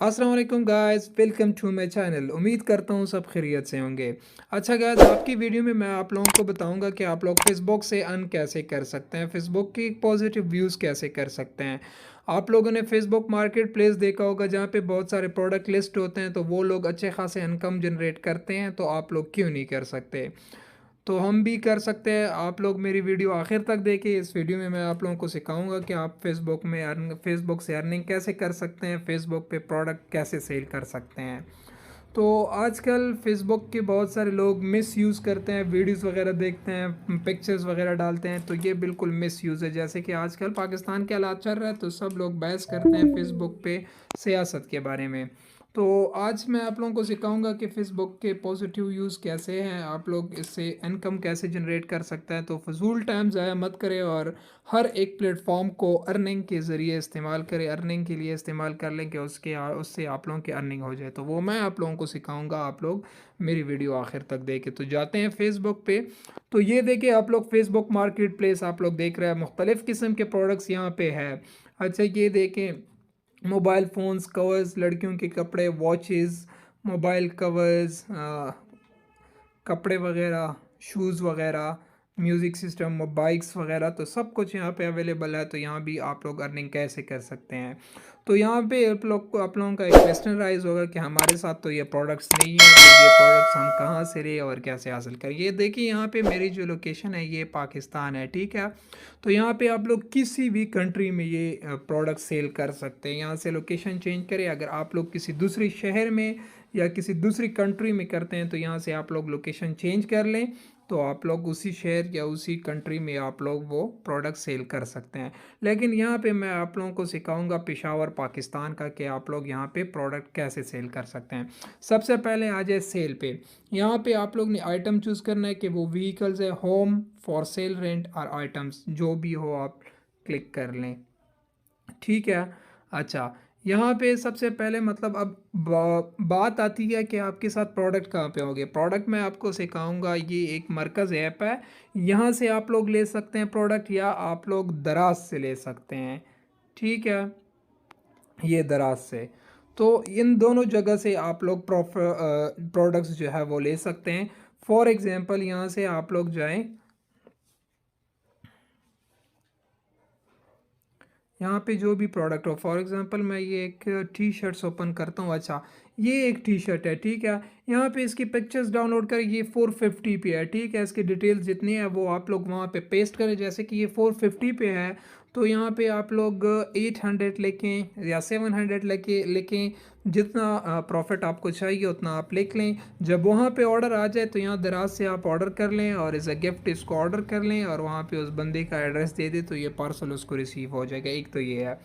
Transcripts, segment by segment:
अस्सलाम वालेकुम guys, welcome to my channel. उम्मीद करता हूँ सब खैरियत से होंगे। अच्छा गाइस, आज की वीडियो में मैं आप लोगों को बताऊंगा कि आप लोग फेसबुक से अर्न कैसे कर सकते हैं, फेसबुक की पॉजिटिव व्यूज़ कैसे कर सकते हैं। आप लोगों ने फेसबुक मार्केट प्लेस देखा होगा जहाँ पे बहुत सारे प्रोडक्ट लिस्ट होते हैं, तो वो लोग अच्छे खासे इनकम जनरेट करते हैं, तो आप लोग क्यों नहीं कर सकते। तो हम भी कर सकते हैं। आप लोग मेरी वीडियो आखिर तक देखिए। इस वीडियो में मैं आप लोगों को सिखाऊंगा कि आप फेसबुक से अर्निंग कैसे कर सकते हैं, फेसबुक पे प्रोडक्ट कैसे सेल कर सकते हैं। तो आजकल फेसबुक के बहुत सारे लोग मिस यूज़ करते हैं, वीडियोस वगैरह देखते हैं, पिक्चर्स वगैरह डालते हैं, तो ये बिल्कुल मिस यूज़ है। जैसे कि आजकल पाकिस्तान के हालात चल रहा है, तो सब लोग बहस करते हैं फेसबुक पे सियासत के बारे में। तो आज मैं आप लोगों को सिखाऊंगा कि फ़ेसबुक के पॉजिटिव यूज़ कैसे हैं, आप लोग इससे इनकम कैसे जनरेट कर सकते हैं। तो फजूल टाइम ज़ाया मत करें और हर एक प्लेटफॉर्म को अर्निंग के ज़रिए इस्तेमाल करें, अर्निंग के लिए इस्तेमाल कर लें कि उससे आप लोगों की अर्निंग हो जाए। तो वो मैं आप लोगों को सिखाऊंगा, आप लोग मेरी वीडियो आखिर तक देखें। तो जाते हैं फेसबुक पे। तो ये देखिए, आप लोग फेसबुक मार्केट प्लेस आप लोग देख रहे हैं, मुख्तलिफ़ किस्म के प्रोडक्ट्स यहाँ पे है। अच्छा, ये देखें, मोबाइल फ़ोन्स, कवर्स, लड़कियों के कपड़े, वॉचेस, मोबाइल कवर्स, कपड़े वगैरह, शूज़ वगैरह, म्यूज़िक सिस्टम, बाइक्स वगैरह, तो सब कुछ यहाँ पे अवेलेबल है। तो यहाँ भी आप लोग अर्निंग कैसे कर सकते हैं। तो यहाँ पे आप लोगों का एक क्वेश्चन राइज होगा कि हमारे साथ तो ये प्रोडक्ट्स नहीं है, तो ये प्रोडक्ट्स हम कहाँ से लें और कैसे हासिल करें। ये देखिए, यहाँ पे मेरी जो लोकेशन है ये पाकिस्तान है, ठीक है। तो यहाँ पे आप लोग किसी भी कंट्री में ये प्रोडक्ट सेल कर सकते हैं। यहाँ से लोकेशन चेंज करें, अगर आप लोग किसी दूसरी शहर में या किसी दूसरी कंट्री में करते हैं, तो यहाँ से आप लोग लोकेशन चेंज कर लें, तो आप लोग उसी शहर या उसी कंट्री में आप लोग वो प्रोडक्ट सेल कर सकते हैं। लेकिन यहाँ पे मैं आप लोगों को सिखाऊंगा पेशावर पाकिस्तान का कि आप लोग यहाँ पे प्रोडक्ट कैसे सेल कर सकते हैं। सबसे पहले आ जाए सेल पे। यहाँ पे आप लोग ने आइटम चूज़ करना है कि वो व्हीकल्स है, होम, फॉर सेल, रेंट और आइटम्स, जो भी हो आप क्लिक कर लें, ठीक है। अच्छा, यहाँ पे सबसे पहले मतलब अब बात आती है कि आपके साथ प्रोडक्ट कहाँ पे होंगे। प्रोडक्ट मैं आपको सिखाऊंगा, ये एक मरकज़ ऐप है, यहाँ से आप लोग ले सकते हैं प्रोडक्ट, या आप लोग दराज से ले सकते हैं, ठीक है। ये दराज से, तो इन दोनों जगह से आप लोग प्रोडक्ट्स जो है वो ले सकते हैं। फॉर एग्ज़ाम्पल, यहाँ से आप लोग जाएं, यहाँ पे जो भी प्रोडक्ट हो, फॉर एग्जांपल मैं ये एक टी शर्ट्स ओपन करता हूँ। अच्छा, ये एक टी शर्ट है, ठीक है। यहाँ पे इसकी पिक्चर्स डाउनलोड करें, ये 450 पे है, ठीक है। इसकी डिटेल्स जितनी है वो आप लोग वहाँ पे पेस्ट करें। जैसे कि ये 450 पे है, तो यहाँ पे आप लोग 800 लेकें या 700 लेकें, जितना प्रॉफिट आपको चाहिए उतना आप लिख लें। जब वहाँ पे ऑर्डर आ जाए, तो यहाँ दराज से आप ऑर्डर कर लें और एज अ गिफ्ट इसको ऑर्डर कर लें, और वहाँ पे उस बंदे का एड्रेस दे दें, तो ये पार्सल उसको रिसीव हो जाएगा। एक तो ये है।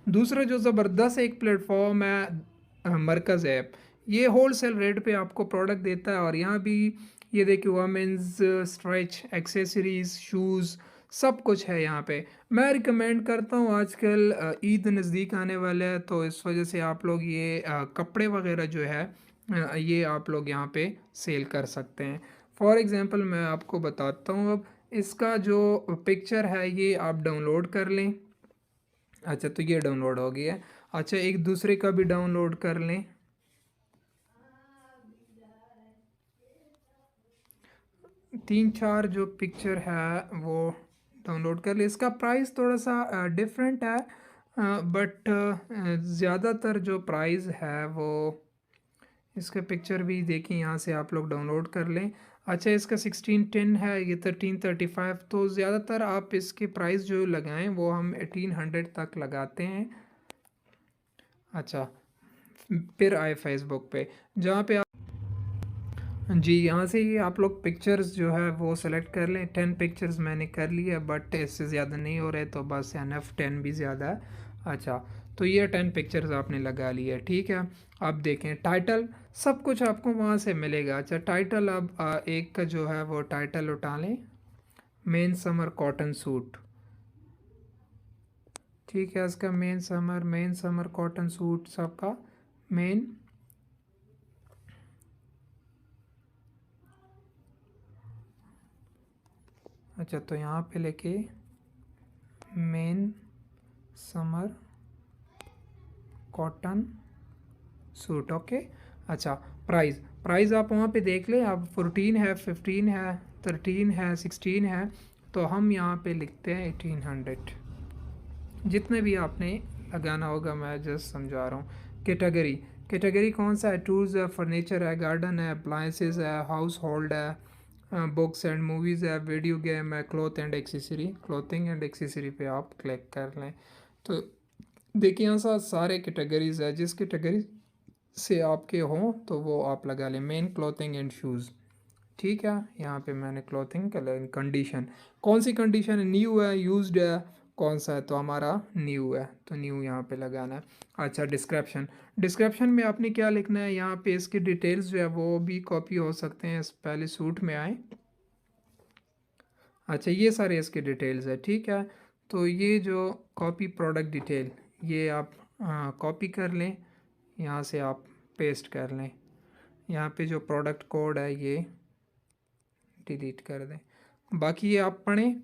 दूसरा जो ज़बरदस्त एक प्लेटफॉर्म है, मरकज़ ऐप, ये होल सेल रेट पे आपको प्रोडक्ट देता है। और यहाँ भी ये देखिए, वमेंस स्ट्रेच एक्सेसरीज़, शूज़, सब कुछ है यहाँ पे। मैं रिकमेंड करता हूँ, आजकल ईद नज़दीक आने वाला है, तो इस वजह से आप लोग ये कपड़े वगैरह जो है ये आप लोग यहाँ पे सेल कर सकते हैं। फॉर एग्ज़ाम्पल मैं आपको बताता हूँ, अब इसका जो पिक्चर है ये आप डाउनलोड कर लें। अच्छा, तो ये डाउनलोड हो गया है। अच्छा, एक दूसरे का भी डाउनलोड कर लें। तीन चार जो पिक्चर है वो डाउनलोड कर ले। इसका प्राइस थोड़ा सा डिफरेंट है, बट ज़्यादातर जो प्राइस है वो, इसका पिक्चर भी देखिए, यहाँ से आप लोग डाउनलोड कर लें। अच्छा, इसका 1610 है, ये 1335, तो ज़्यादातर आप इसके प्राइस जो लगाएं वो हम 1800 तक लगाते हैं। अच्छा, फिर आए फेसबुक पे, जहाँ पे जी, यहाँ से ये आप लोग पिक्चर्स जो है वो सेलेक्ट कर लें। 10 पिक्चर्स मैंने कर लिया, बट इससे ज़्यादा नहीं हो रहे, तो बस एनफ 10 भी ज़्यादा है। अच्छा, तो ये 10 पिक्चर्स आपने लगा लिया, ठीक है। अब देखें टाइटल, सब कुछ आपको वहाँ से मिलेगा। अच्छा, टाइटल अब एक का जो है वो टाइटल उठा लें, मेन समर कॉटन सूट, ठीक है। इसका मेन समर कॉटन सूट सबका मेन। अच्छा, तो यहाँ पे लेके main summer cotton suit. Okay. अच्छा, प्राइस प्राइस आप वहाँ पे देख लें, आप 14 है, 15 है, 13 है, 16 है, तो हम यहाँ पे लिखते हैं 1800। जितने भी आपने लगाना होगा, मैं जस्ट समझा रहा हूँ। कैटेगरी कैटेगरी कौन सा है? टूल्स है, फर्नीचर है, गार्डन है, अप्लायंसेस है, हाउस होल्ड है, बुक्स एंड मूवीज़ है, वीडियो गेम है, cloth and accessory. Clothing and accessory पे आप क्लिक कर लें तो देखिए यहाँ सारे कैटेगरीज है, जिस कैटेगरी से आपके हों तो वो आप लगा लें। मेन क्लॉथिंग एंड शूज़, ठीक है। यहाँ पे मैंने क्लॉथिंग कलर। कंडीशन कौन सी कंडीशन है? न्यू है, यूज्ड है, कौन सा है? तो हमारा न्यू है, तो न्यू यहाँ पे लगाना है। अच्छा, डिस्क्रिप्शन डिस्क्रिप्शन में आपने क्या लिखना है? यहाँ पे इसकी डिटेल्स जो है वो भी कॉपी हो सकते हैं। पहले सूट में आए। अच्छा, ये सारे इसके डिटेल्स है, ठीक है। तो ये जो कॉपी प्रोडक्ट डिटेल, ये आप कॉपी कर लें, यहाँ से आप पेस्ट कर लें। यहाँ पे जो प्रोडक्ट कोड है ये डिलीट कर दें। बाकी ये आप पढ़ें,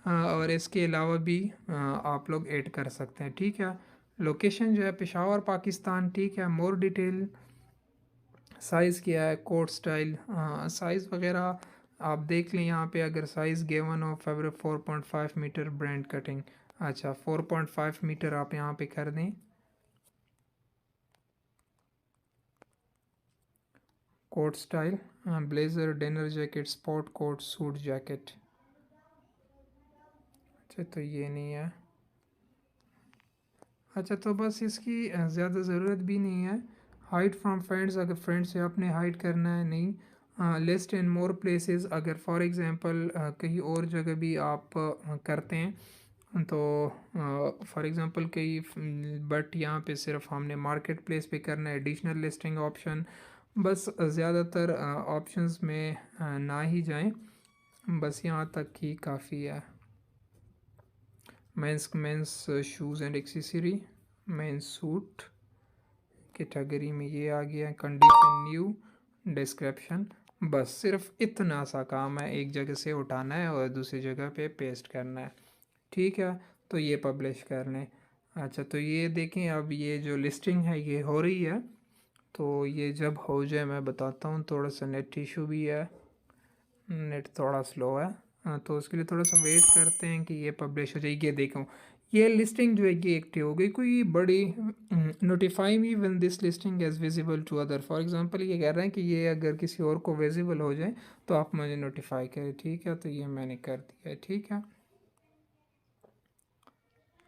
और इसके अलावा भी आप लोग ऐड कर सकते हैं, ठीक है। लोकेशन जो है पेशावर पाकिस्तान, ठीक है। मोर डिटेल, साइज़ क्या है, कोट स्टाइल, साइज़ वगैरह आप देख लें। यहाँ पे अगर साइज़ गिवन हो, फैब्रिक 4.5 मीटर, ब्रांड कटिंग। अच्छा, 4.5 मीटर आप यहाँ पे कर दें। Coat style, blazer, dinner jacket, sport coat, suit jacket. अच्छा, तो ये नहीं है। अच्छा, तो बस इसकी ज़्यादा ज़रूरत भी नहीं है। हाइड फ्रॉम फ्रेंड्स, अगर फ्रेंड से आपने हाइड करना है, नहीं। लिस्ट इन मोर प्लेसेस, अगर फॉर एग्ज़ाम्पल कहीं और जगह भी आप करते हैं तो फॉर एग्ज़ाम्पल कहीं, बट यहाँ पे सिर्फ हमने मार्केट प्लेस पे करना है। एडिशनल लिस्टिंग ऑप्शन, बस ज़्यादातर ऑप्शंस में ना ही जाएं, बस यहाँ तक ही काफ़ी है। Men's shoes and accessory, men's suit category में ये आ गया। कंडीशन न्यू, डिस्क्रिप्शन, बस सिर्फ इतना सा काम है। एक जगह से उठाना है और दूसरी जगह पे पेस्ट करना है, ठीक है। तो ये पब्लिश कर लें। अच्छा, तो ये देखें, अब ये जो लिस्टिंग है ये हो रही है। तो ये जब हो जाए मैं बताता हूँ। थोड़ा सा नेट इशू भी है, नेट थोड़ा स्लो है, तो उसके लिए थोड़ा सा वेट करते हैं कि ये पब्लिश हो जाएगी। ये देखो, ये लिस्टिंग जो है ये एक्टिव हो गई। कोई बड़ी notify me when this listing is visible to other. For example ये कह रहे हैं कि ये अगर किसी और को विजिबल हो जाए तो आप मुझे नोटिफाई करें, ठीक है। तो ये मैंने कर दिया है, ठीक है।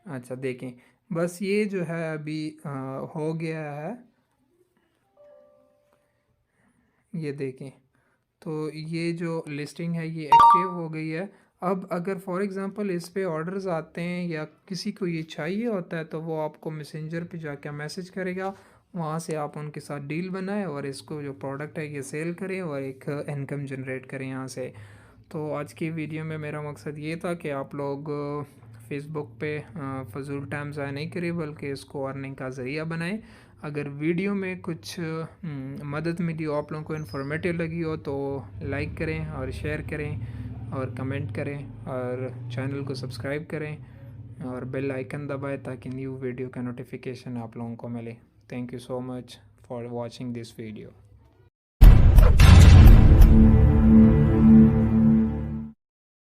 अच्छा, देखें, बस ये जो है अभी हो गया है, ये देखें। तो ये जो लिस्टिंग है ये एक्टिव हो गई है। अब अगर फॉर एग्ज़ाम्पल इस पे ऑर्डर्स आते हैं या किसी को ये चाहिए होता है तो वो आपको मैसेंजर पे जाके मैसेज करेगा। वहाँ से आप उनके साथ डील बनाएं और इसको जो प्रोडक्ट है ये सेल करें और एक इनकम जनरेट करें यहाँ से। तो आज की वीडियो में मेरा मकसद ये था कि आप लोग फ़ेसबुक पे फ़जूल टाइम ज़ाया नहीं करें, बल्कि इसको अर्निंग का ज़रिया बनाएं। अगर वीडियो में कुछ मदद मिली हो, आप लोगों को इन्फॉर्मेटिव लगी हो, तो लाइक करें और शेयर करें और कमेंट करें और चैनल को सब्सक्राइब करें और बेल आइकन दबाएं ताकि न्यू वीडियो का नोटिफिकेशन आप लोगों को मिले। Thank you so much for watching this video.